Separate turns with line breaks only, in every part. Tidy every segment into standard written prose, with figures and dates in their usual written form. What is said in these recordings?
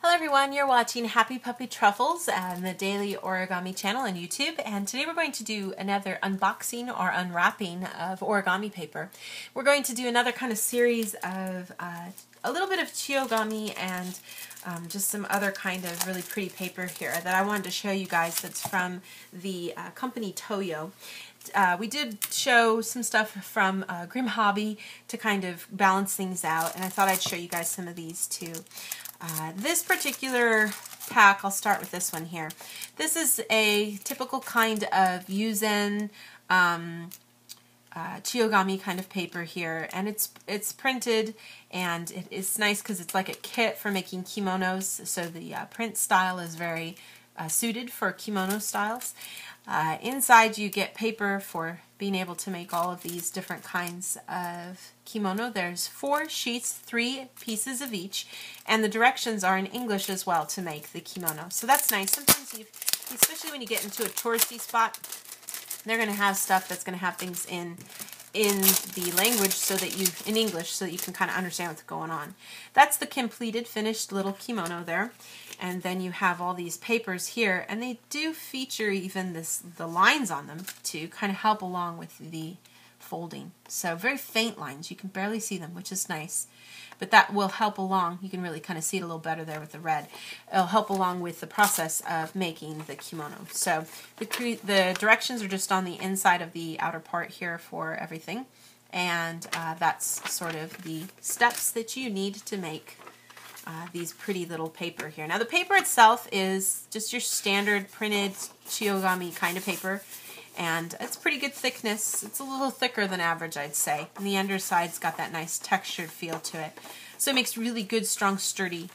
Hello everyone, you're watching Happy Puppy Truffles on the Daily Origami channel on YouTube, and today we're going to do another unboxing or unwrapping of origami paper. We're going to do another kind of series of a little bit of Chiyogami and just some other kind of really pretty paper here that I wanted to show you guys that's from the company TOYO. We did show some stuff from Grim Hobby to kind of balance things out, and I thought I'd show you guys some of these too. This particular pack, I'll start with this one here. This is a typical kind of Yuzen Chiyogami kind of paper here, and it's printed, and it's nice because it's like a kit for making kimonos, so the print style is very suited for kimono styles. Inside you get paper for being able to make all of these different kinds of kimono. There's 4 sheets, 3 pieces of each, and the directions are in English as well to make the kimono. So that's nice. Sometimes, especially when you get into a touristy spot, they're going to have stuff that's going to have things in the language so that in English, so that you can kind of understand what's going on. That's the completed, finished little kimono there. And then you have all these papers here, and they do feature even the lines on them to kind of help along with the folding. So very faint lines, you can barely see them, which is nice. But that will help along. You can really kind of see it a little better there with the red. It'll help along with the process of making the kimono. So the directions are just on the inside of the outer part here for everything. And that's sort of the steps that you need to make these pretty little paper here. Now the paper itself is just your standard printed Chiyogami kind of paper, and it's pretty good thickness. It's a little thicker than average, I'd say, and the underside's got that nice textured feel to it. So it makes really good, strong, sturdy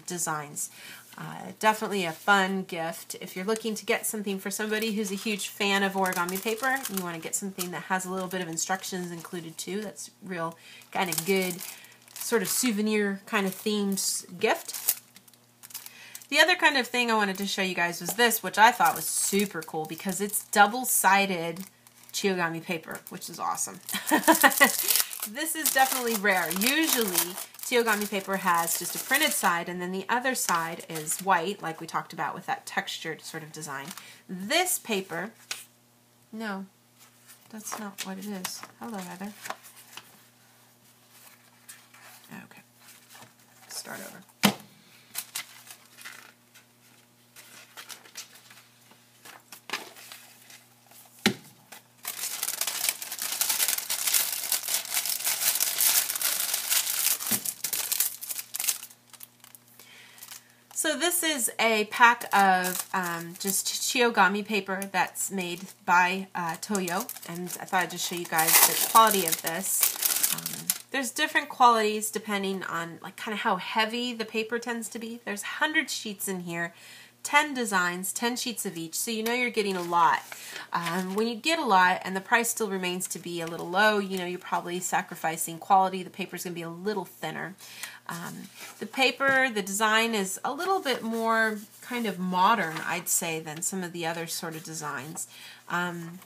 designs. Definitely a fun gift. If you're looking to get something for somebody who's a huge fan of origami paper, and you want to get something that has a little bit of instructions included too, that's real kind of good sort of souvenir kind of themed gift. The other kind of thing I wanted to show you guys was this, which I thought was super cool because it's double-sided Chiyogami paper, which is awesome. This is definitely rare. Usually Chiyogami paper has just a printed side and then the other side is white, like we talked about with that textured sort of design. This paper, no, that's not what it is. Hello, Heather. Okay, start over. So this is a pack of just Chiyogami paper that's made by TOYO, and I thought I'd just show you guys the quality of this. There's different qualities depending on like kind of how heavy the paper tends to be. There's 100 sheets in here, 10 designs, 10 sheets of each, so you know you're getting a lot. When you get a lot and the price still remains to be a little low, you know you're probably sacrificing quality. The paper's going to be a little thinner. The paper, the design is a little bit more kind of modern, I'd say, than some of the other sort of designs.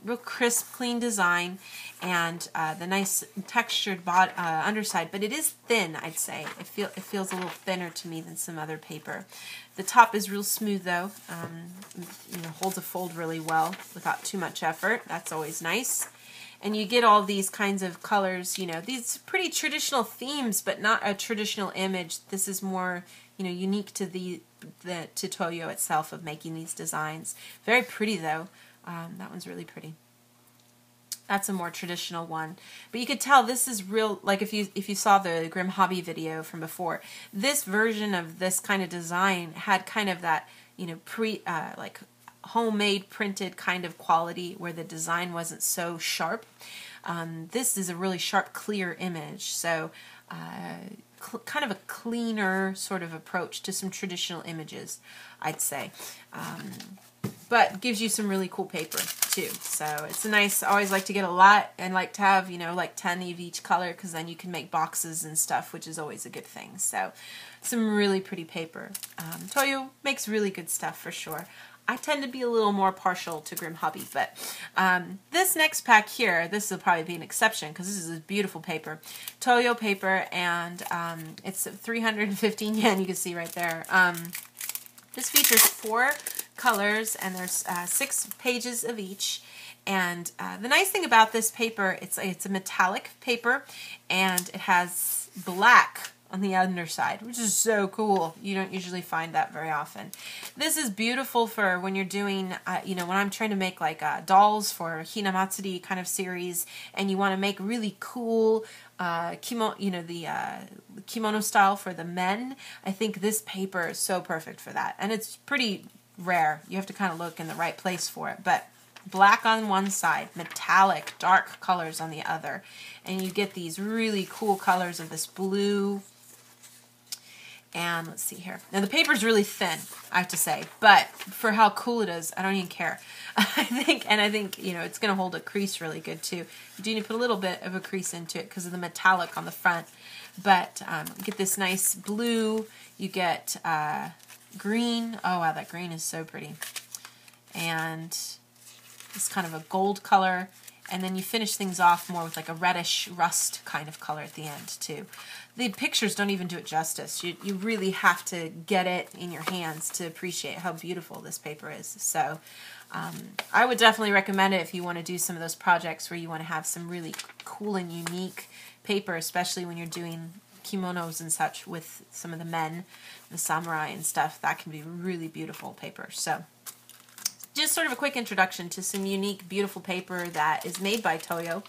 Real crisp, clean design, and the nice textured underside, but it is thin, I'd say. It feels a little thinner to me than some other paper. The top is real smooth though, you know, holds a fold really well without too much effort. That's always nice. And you get all these kinds of colors, you know, these pretty traditional themes, but not a traditional image. This is more, you know, unique to to TOYO itself of making these designs. Very pretty though. That one's really pretty. That's a more traditional one, but you could tell this is real. Like if you saw the Grim Hobby video from before, this version of this kind of design had kind of that, you know, like homemade printed kind of quality where the design wasn't so sharp. This is a really sharp, clear image, so kind of a cleaner sort of approach to some traditional images, I'd say. But gives you some really cool paper too. So it's a nice, I always like to get a lot and like to have, you know, like 10 of each color, because then you can make boxes and stuff, which is always a good thing. So some really pretty paper. TOYO makes really good stuff for sure. I tend to be a little more partial to Grim Hobby, but this next pack here, this will probably be an exception because this is a beautiful paper. TOYO paper, and it's 315 yen, you can see right there. This features 4 colors, and there's 6 pages of each. And the nice thing about this paper, it's a metallic paper, and it has black on the underside, which is so cool. You don't usually find that very often. This is beautiful for when you're doing, you know, when I'm trying to make like dolls for Hinamatsuri kind of series, and you want to make really cool kimono, you know, the kimono style for the men. I think this paper is so perfect for that, and it's pretty rare. You have to kind of look in the right place for it, but black on one side, metallic, dark colors on the other, and you get these really cool colors of this blue. And let's see here. Now the paper's really thin, I have to say, but for how cool it is, I don't even care. I think, you know, it's going to hold a crease really good too. You do need to put a little bit of a crease into it because of the metallic on the front. But you get this nice blue. You get green. Oh wow, that green is so pretty. And it's kind of a gold color. And then you finish things off more with like a reddish rust kind of color at the end too. The pictures don't even do it justice. You really have to get it in your hands to appreciate how beautiful this paper is. So I would definitely recommend it if you want to do some of those projects where you want to have some really cool and unique paper, especially when you're doing kimonos and such with some of the men, the samurai and stuff. That can be really beautiful paper. So just sort of a quick introduction to some unique, beautiful paper that is made by TOYO.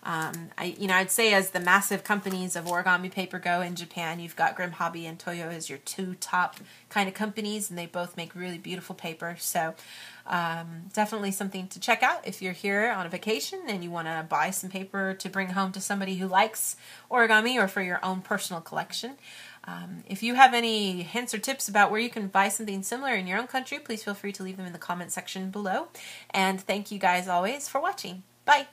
I'd say as the massive companies of origami paper go in Japan, you've got Grim Hobby and TOYO as your 2 top kind of companies, and they both make really beautiful paper. So definitely something to check out if you're here on a vacation and you want to buy some paper to bring home to somebody who likes origami or for your own personal collection. If you have any hints or tips about where you can buy something similar in your own country, please feel free to leave them in the comment section below. And thank you guys always for watching. Bye!